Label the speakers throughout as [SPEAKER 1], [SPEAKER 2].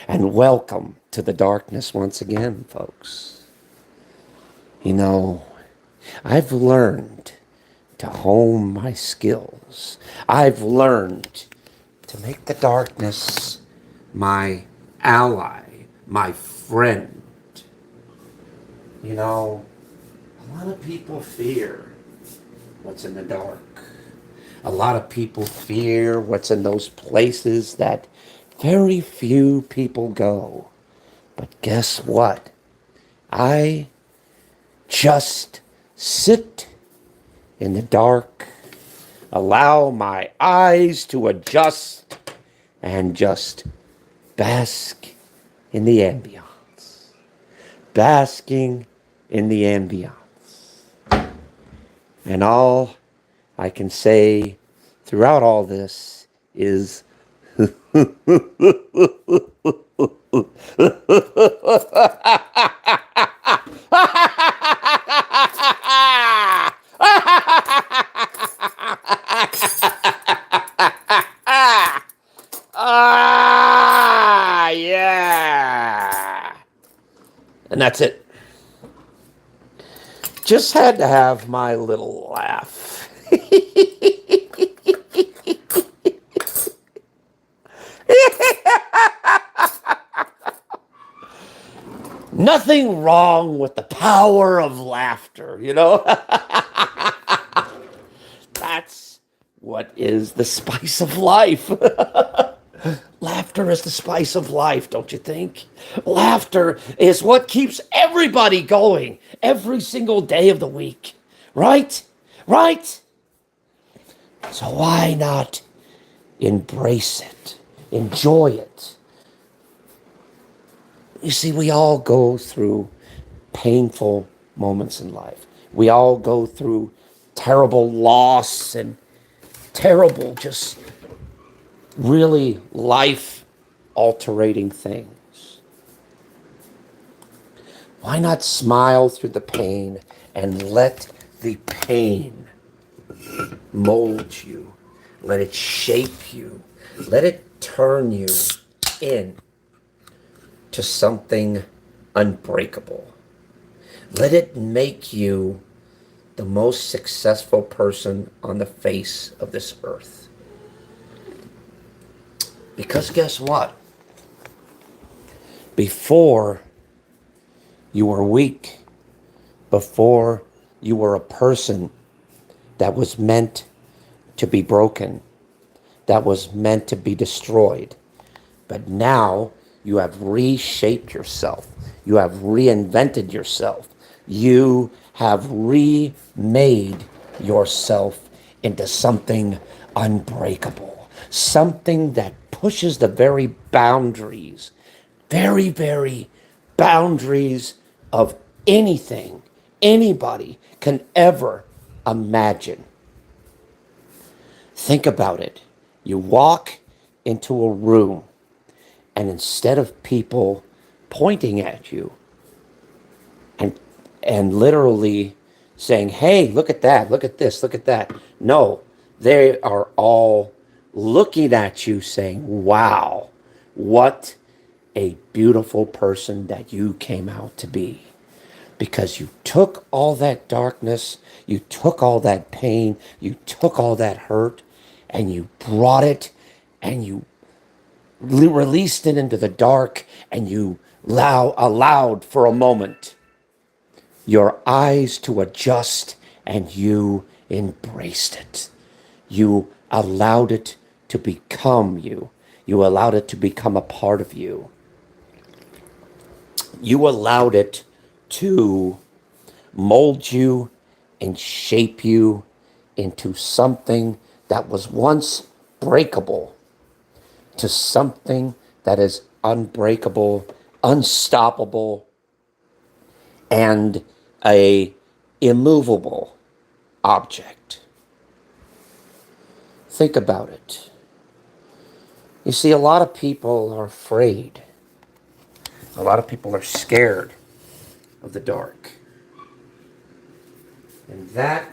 [SPEAKER 1] And welcome to the darkness once again, folks. You know, I've learned to hone my skills. I've learned to make the darkness my ally, my friend. You know, a lot of people fear what's in the dark. A lot of people fear what's in those places that very few people go. But guess what? I just sit in the dark, allow my eyes to adjust, and just bask in the ambiance. Basking in the ambiance. And all I can say throughout all this is yeah. And that's it. Just had to have my little laugh. Nothing wrong with the power of laughter, you know? That's what is the spice of life. Laughter is the spice of life, don't you think? Laughter is what keeps everybody going every single day of the week. Right? Right? So why not embrace it? Enjoy it. You see, we all go through painful moments in life. We all go through terrible loss and terrible, just really life altering things. Why not smile through the pain and let the pain mold you? Let it shape you. Let it turn you into something unbreakable. Let it make you the most successful person on the face of this earth. Because guess what? Before you were weak, before you were a person that was meant to be broken, that was meant to be destroyed. But now you have reshaped yourself. You have reinvented yourself. You have remade yourself into something unbreakable, something that pushes the very boundaries, very, very boundaries of anything anybody can ever imagine. Think about it. You walk into a room, and instead of people pointing at you and literally saying, hey, look at that, look at this, look at that. No, they are all looking at you saying, wow, what a beautiful person that you came out to be. Because you took all that darkness, you took all that pain, you took all that hurt, and you brought it and you released it into the dark, and you allowed for a moment your eyes to adjust, and you embraced it. You allowed it to become you. You allowed it to become a part of you. You allowed it to mold you and shape you into something that was once breakable, to something that is unbreakable, unstoppable, and a immovable object. Think about it. You see, a lot of people are afraid. A lot of people are scared of the dark. And that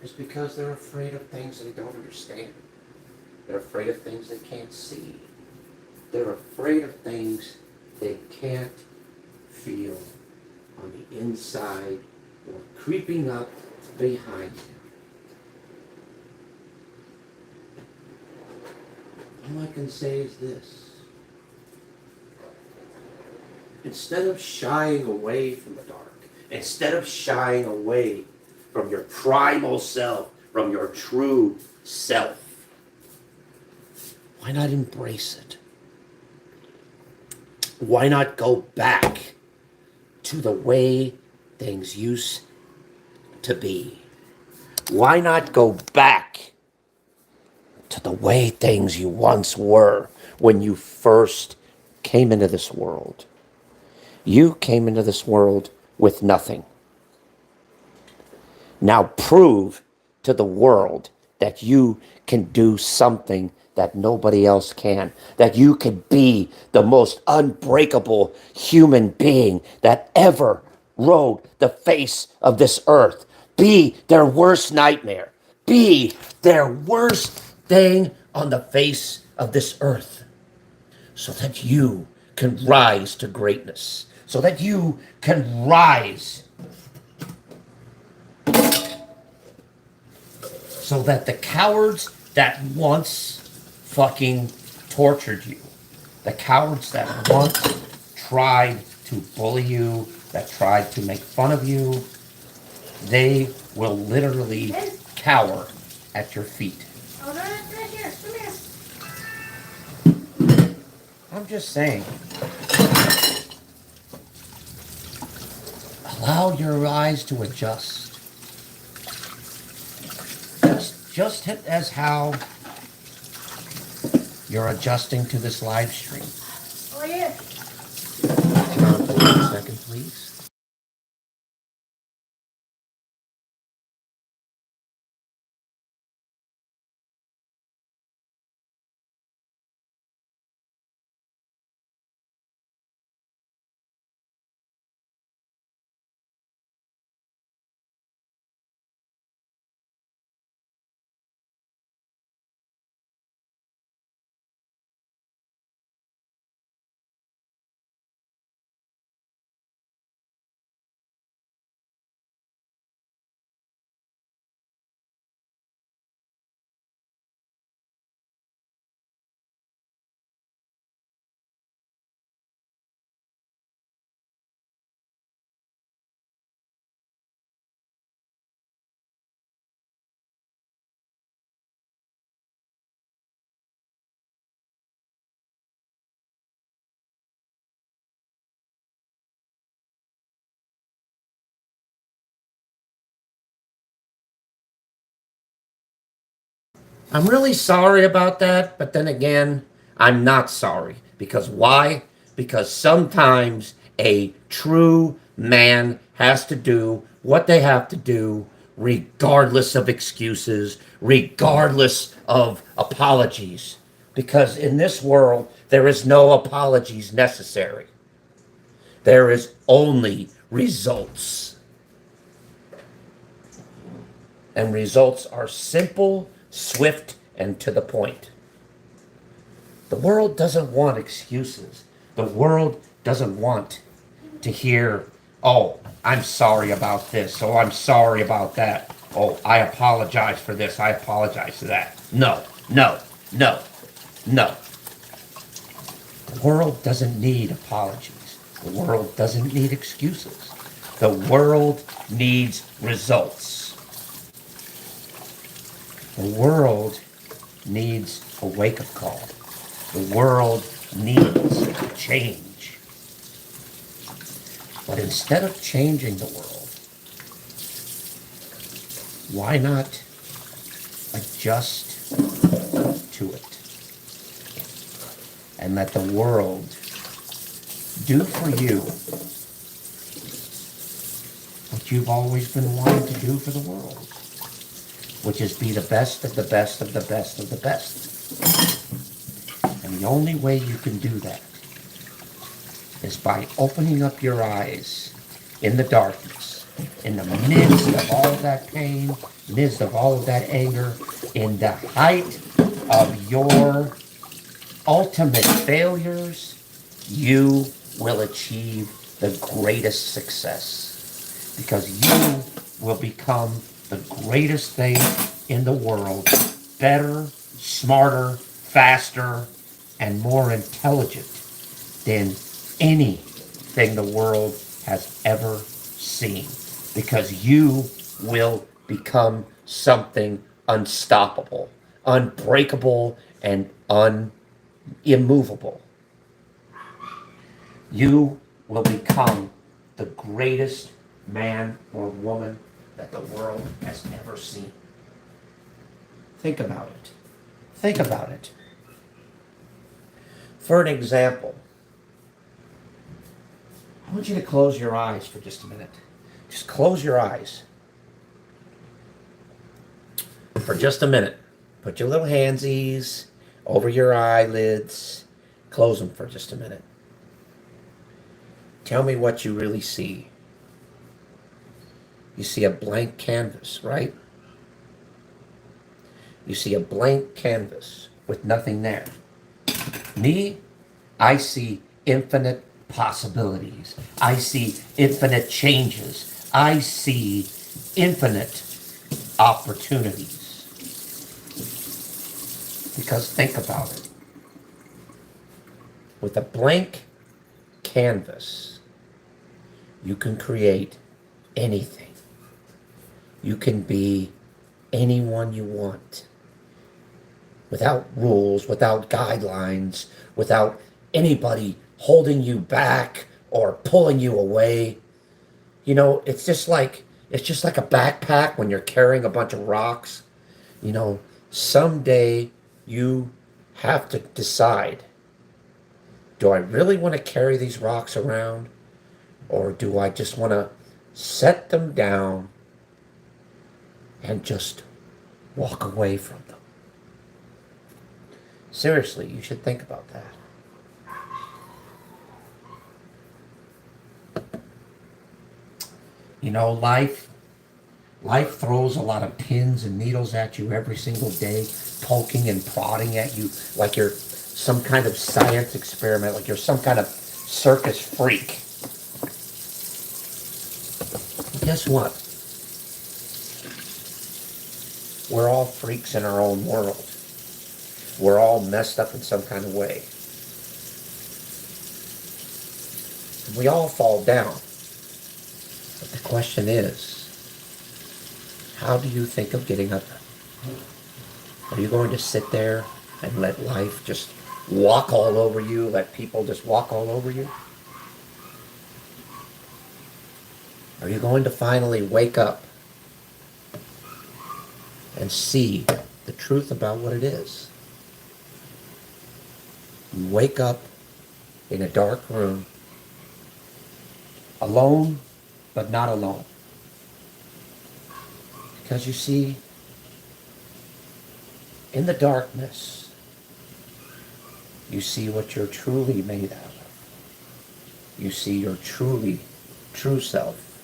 [SPEAKER 1] is because they're afraid of things they don't understand. They're afraid of things they can't see. They're afraid of things they can't feel on the inside or creeping up behind them. All I can say is this. Instead of shying away from the dark, instead of shying away from your primal self, from your true self, why not embrace it? Why not go back to the way things used to be? Why not go back to the way things you once were when you first came into this world? You came into this world with nothing. Now prove to the world that you can do something that nobody else can, that you can be the most unbreakable human being that ever rode the face of this earth. Be their worst nightmare. Be their worst thing on the face of this earth, so that you can rise to greatness, so that you can rise, so that the cowards that once fucking tortured you, the cowards that once tried to bully you, that tried to make fun of you, they will literally cower at your feet.
[SPEAKER 2] Oh, no, right here. Come here.
[SPEAKER 1] I'm just saying. Allow your eyes to adjust. Just as how you're adjusting to this live stream.
[SPEAKER 2] Oh, yeah.
[SPEAKER 1] Turn on for 1 second, please. I'm really sorry about that, but then again, I'm not sorry. Because why? Because sometimes a true man has to do what they have to do, regardless of excuses, regardless of apologies. Because in this world, there is no apologies necessary. There is only results. And results are simple, swift, and to the point. The world doesn't want excuses. The world doesn't want to hear, oh, I'm sorry about this. Oh, I'm sorry about that. Oh, I apologize for this. I apologize for that. No, no, no, no. The world doesn't need apologies. The world doesn't need excuses. The world needs results. The world needs a wake-up call. The world needs change. But instead of changing the world, why not adjust to it and let the world do for you what you've always been wanting to do for the world, which is be the best of the best of the best of the best. And the only way you can do that is by opening up your eyes in the darkness, in the midst of all of that pain, midst of all of that anger, in the height of your ultimate failures, you will achieve the greatest success. Because you will become the greatest thing in the world, better, smarter, faster, and more intelligent than anything the world has ever seen. Because you will become something unstoppable, unbreakable, and immovable. You will become the greatest man or woman that the world has ever seen. Think about it. Think about it. For an example, I want you to close your eyes for just a minute. Just close your eyes for just a minute. Put your little handsies over your eyelids. Close them for just a minute. Tell me what you really see. You see a blank canvas, right? You see a blank canvas with nothing there. Me, I see infinite possibilities. I see infinite changes. I see infinite opportunities. Because think about it. With a blank canvas, you can create anything. You can be anyone you want. Without rules, without guidelines, without anybody holding you back or pulling you away. You know, it's just like a backpack when you're carrying a bunch of rocks. You know, someday you have to decide, do I really want to carry these rocks around, or do I just want to set them down and just walk away from them? Seriously, you should think about that. You know, life throws a lot of pins and needles at you every single day, poking and prodding at you like you're some kind of science experiment, like you're some kind of circus freak. Guess what? We're all freaks in our own world. We're all messed up in some kind of way. We all fall down. But the question is, how do you think of getting up? Are you going to sit there and let life just walk all over you, let people just walk all over you? Are you going to finally wake up and see the truth about what it is? You wake up in a dark room, alone, but not alone. Because you see, in the darkness, you see what you're truly made out of. You see your true self.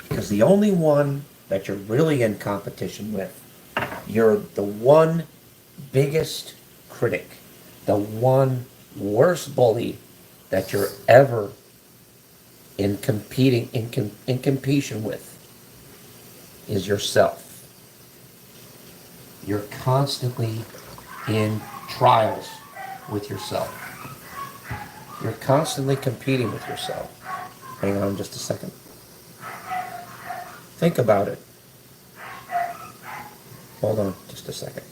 [SPEAKER 1] Because the only one that you're really in competition with, you're the one biggest critic, the one worst bully that you're ever in competition with is yourself. You're constantly in trials with yourself. You're constantly competing with yourself. Hang on just a second. Think about it. Hold on just a second.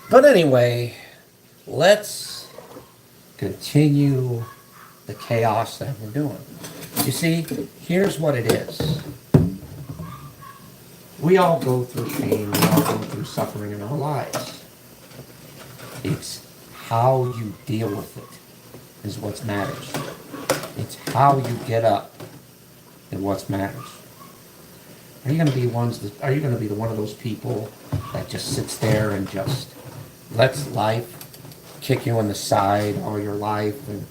[SPEAKER 1] But anyway, let's continue the chaos that we're doing. You see, here's what it is. We all go through pain, we all go through suffering in our lives. It's how you deal with it is what matters. It's how you get up and what matters. Are you going to be are you going to be one of those people that just sits there and just lets life kick you in the side all your life and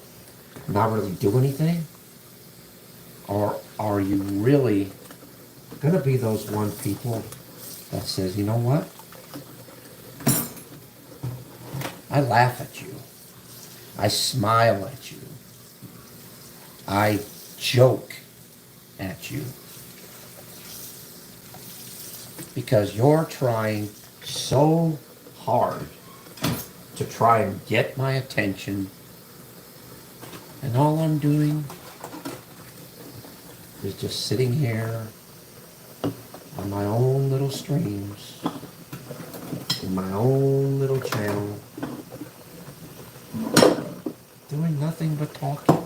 [SPEAKER 1] not really do anything? Or are you really going to be those one people that says, you know what? I laugh at you. I smile at you. I joke at you. Because you're trying so hard to try and get my attention, and all I'm doing is just sitting here on my own little streams, in my own little channel, doing nothing but talking.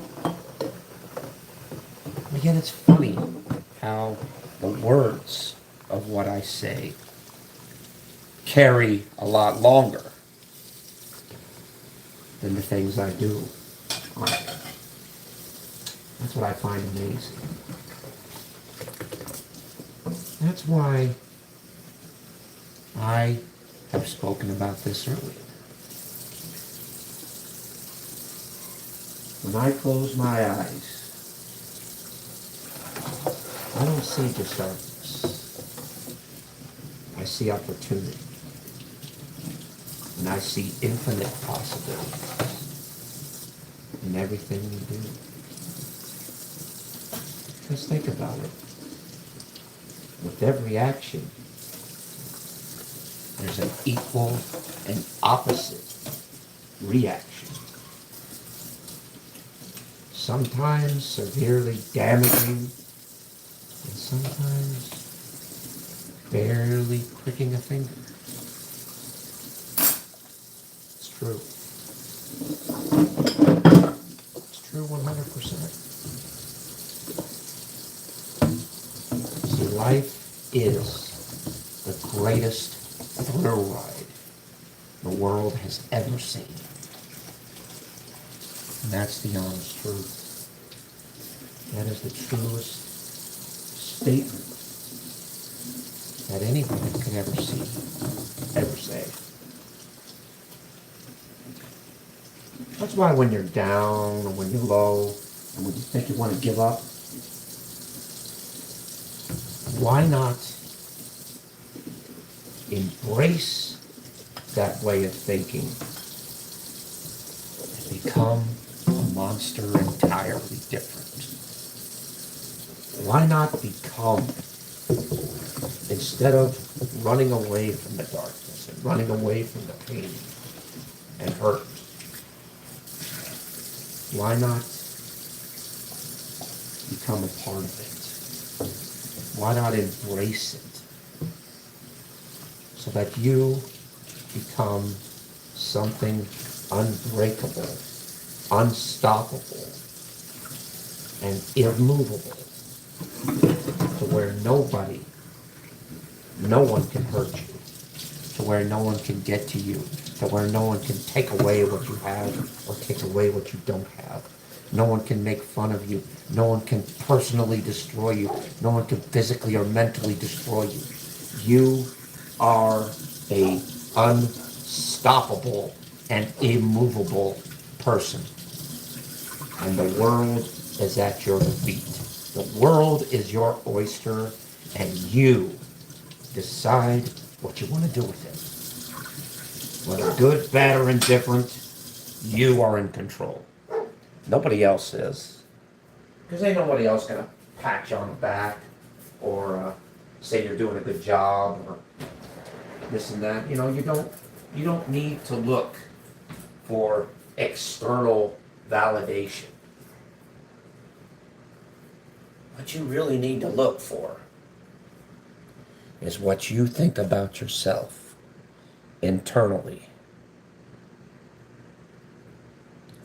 [SPEAKER 1] Again, it's funny how the words of what I say carry a lot longer than the things I do. That's what I find amazing. That's why I have spoken about this earlier. When I close my eyes, I don't see just darkness. I see opportunity. And I see infinite possibilities in everything we do. Just think about it. With every action, there's an equal and opposite reaction. Sometimes severely damaging, and sometimes barely pricking a finger. It's true. It's true 100%. See, life is the greatest thrill ride the world has ever seen. And that's the honest truth. That is the truest statement that anybody could ever say. That's why when you're down or when you're low and when you think you want to give up, why not embrace that way of thinking and become a monster entirely different? Why not become, instead of running away from the darkness and running away from the pain and hurt, why not become a part of it? Why not embrace it so that you become something unbreakable, unstoppable, and immovable, to where no one can hurt you, to where no one can get to you, to where no one can take away what you have or take away what you don't have. No one can make fun of you. No one can personally destroy you. No one can physically or mentally destroy you. You are a unstoppable and immovable person. And the world is at your feet. The world is your oyster, and you decide what you want to do with it. Whether good, bad, or indifferent, you are in control. Nobody else is. Because ain't nobody else going to pat you on the back or say you're doing a good job or this and that. You know, you don't need to look for external validation. What you really need to look for is what you think about yourself internally.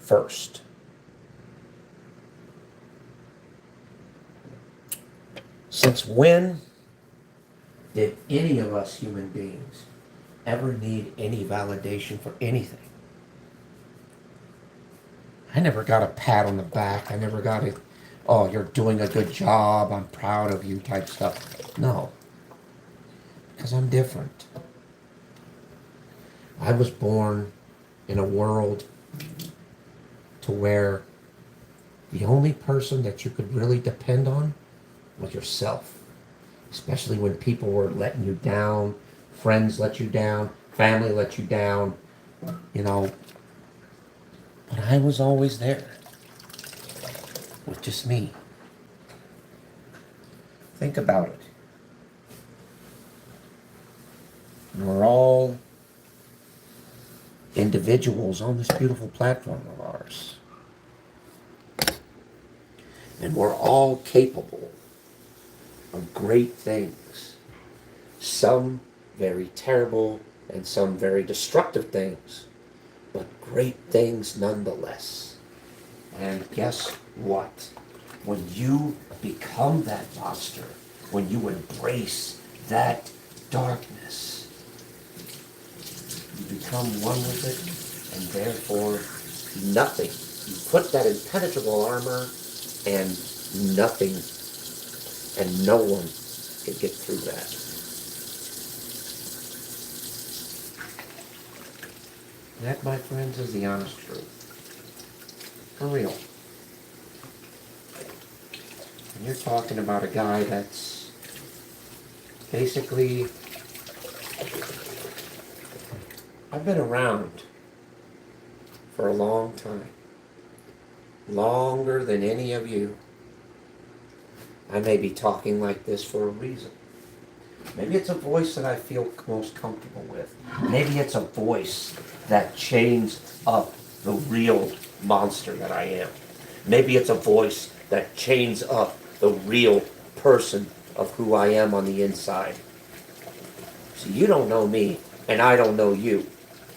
[SPEAKER 1] first. Since when did any of us human beings ever need any validation for anything? I never got a pat on the back. I never got a, oh, you're doing a good job, I'm proud of you type stuff. No, because I'm different. I was born in a world to where the only person that you could really depend on was yourself. Especially when people were letting you down, friends let you down, family let you down, you know. But I was always there with just me. Think about it. We're all individuals on this beautiful platform of ours. And we're all capable of great things. Some very terrible and some very destructive things, but great things nonetheless. And guess what? When you become that monster, when you embrace that darkness, you become one with it, and therefore nothing. You put that impenetrable armor, and nothing and no one can get through that. That, my friends, is the honest truth. For real. And you're talking about a guy that's basically, I've been around for a long time. Longer than any of you. I may be talking like this for a reason. Maybe it's a voice that I feel most comfortable with. Maybe it's a voice that chains up the real monster that I am. Maybe it's a voice that chains up the real person of who I am on the inside. So you don't know me, and I don't know you.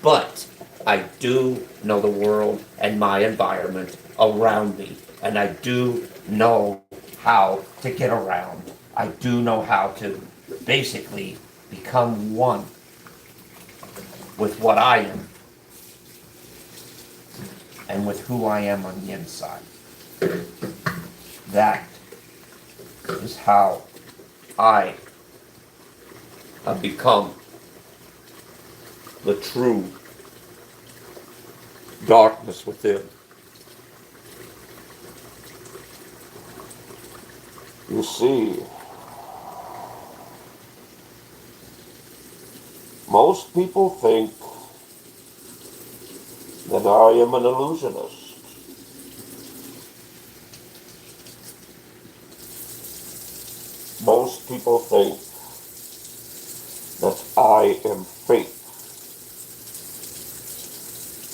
[SPEAKER 1] But I do know the world and my environment around me. And I do know how to get around. I do know how to basically become one with what I am and with who I am on the inside. That is how I have become the true darkness within. You see, most people think that I am an illusionist. Most people think that I am fake,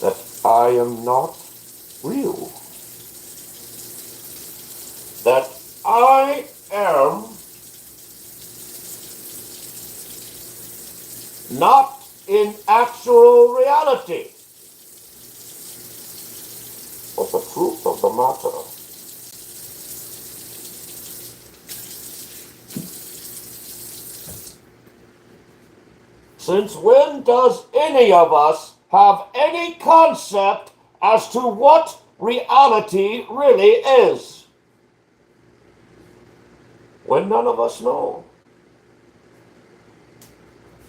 [SPEAKER 1] that I am not real, that I am not in actual reality. But the truth of the matter since when does any of us have any concept as to what reality really is? When none of us know.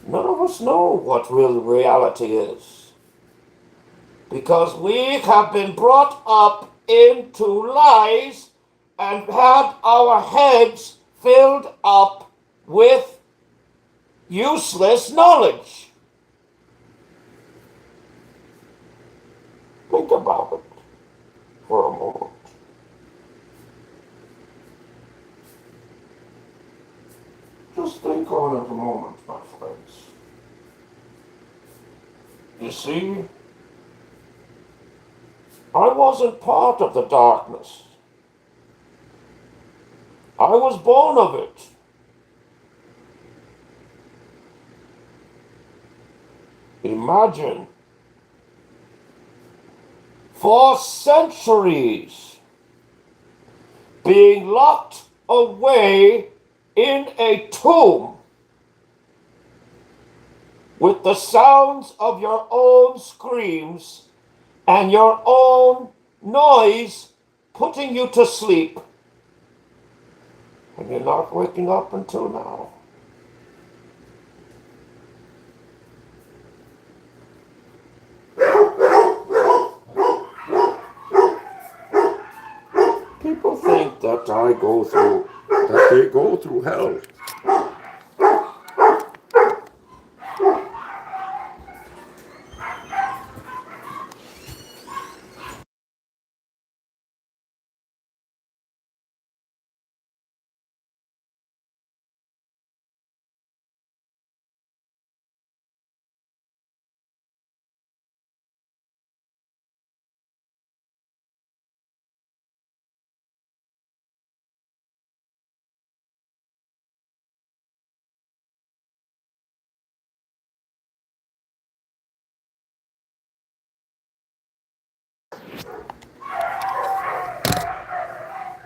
[SPEAKER 1] None of us know what real reality is. Because we have been brought up into lies and had our heads filled up with useless knowledge. Think about it for a moment. Just think on it a moment, my friends. You see, I wasn't part of the darkness. I was born of it. Imagine for centuries, being locked away in a tomb with the sounds of your own screams and your own noise putting you to sleep. And you're not waking up until now. People think that they go through hell.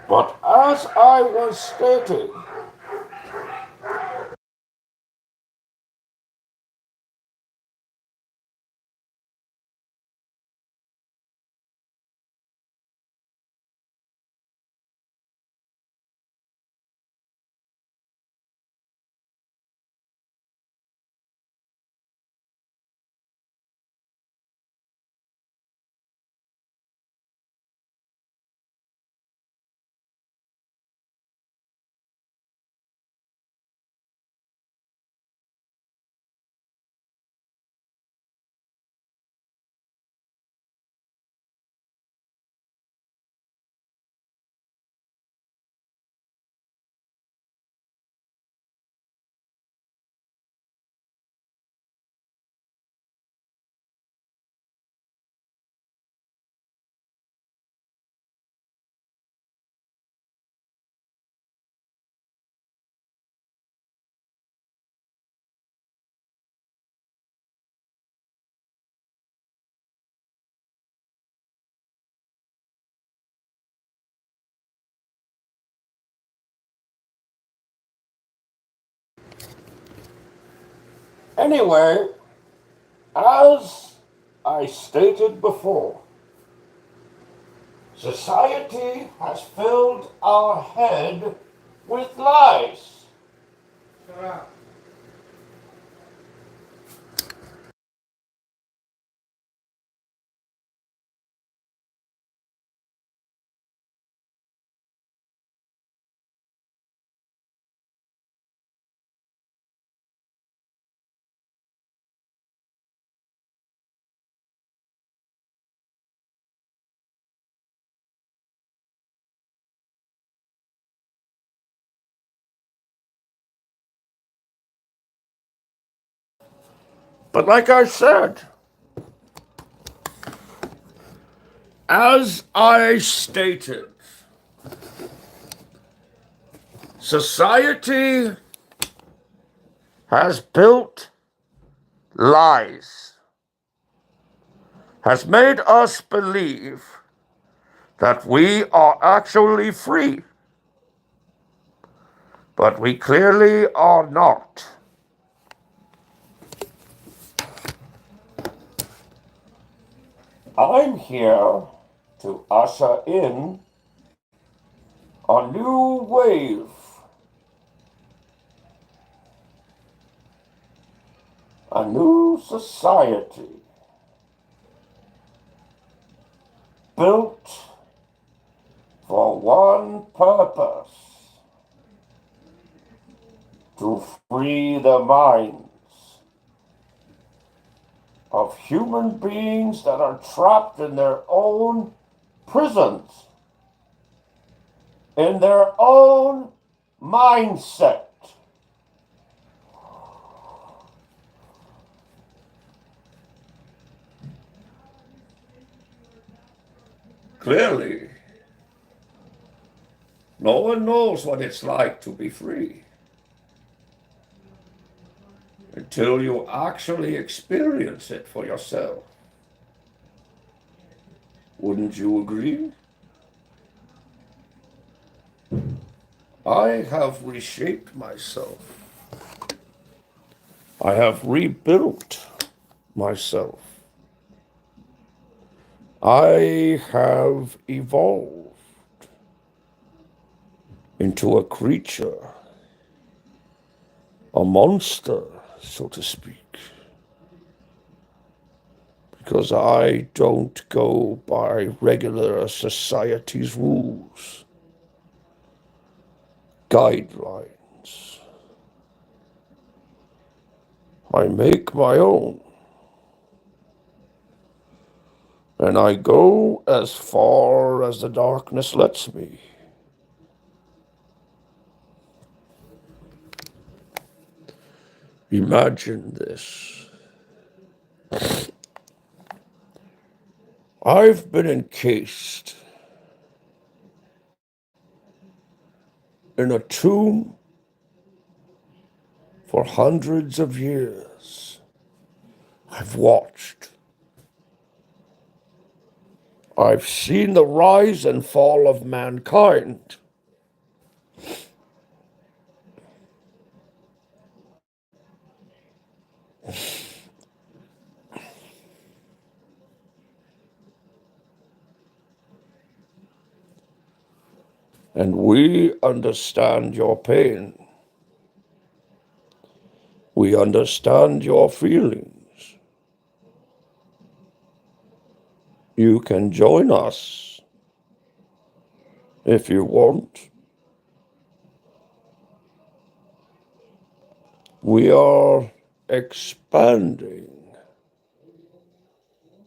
[SPEAKER 1] But as I was stating, anyway, as I stated before, society has filled our head with lies.
[SPEAKER 2] Shut up.
[SPEAKER 1] But like I said, as I stated, society has built lies, has made us believe that we are actually free, but we clearly are not. I'm here to usher in a new wave, a new society built for one purpose: to free the minds of human beings that are trapped in their own prisons, in their own mindset. Clearly, no one knows what it's like to be free until you actually experience it for yourself. Wouldn't you agree? I have reshaped myself. I have rebuilt myself. I have evolved into a creature, a monster, so to speak, because I don't go by regular society's rules, guidelines. I make my own, and I go as far as the darkness lets me. Imagine this. I've been encased in a tomb for hundreds of years. I've watched. I've seen the rise and fall of mankind. And we understand your pain. We understand your feelings. You can join us if you want. We are expanding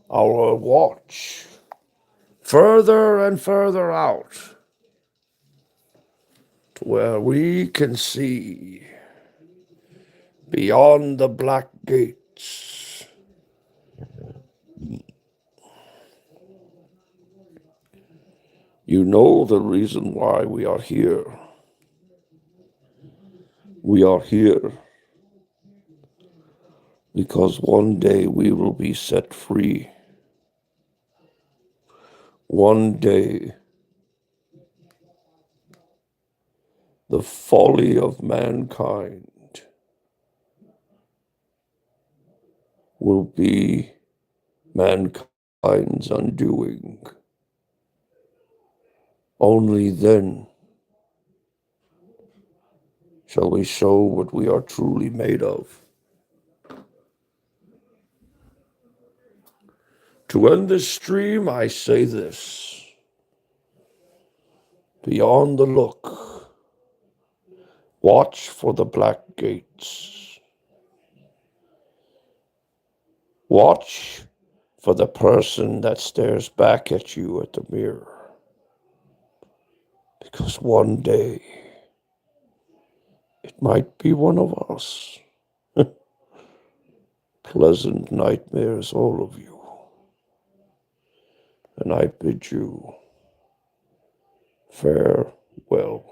[SPEAKER 1] our watch further and further out to where we can see beyond the black gates. You know the reason why we are here. We are here because one day we will be set free. One day, the folly of mankind will be mankind's undoing. Only then shall we show what we are truly made of. To end this stream, I say this. Beyond the look, watch for the black gates. Watch for the person that stares back at you at the mirror. Because one day, it might be one of us. Pleasant nightmares, all of you. And I bid you farewell.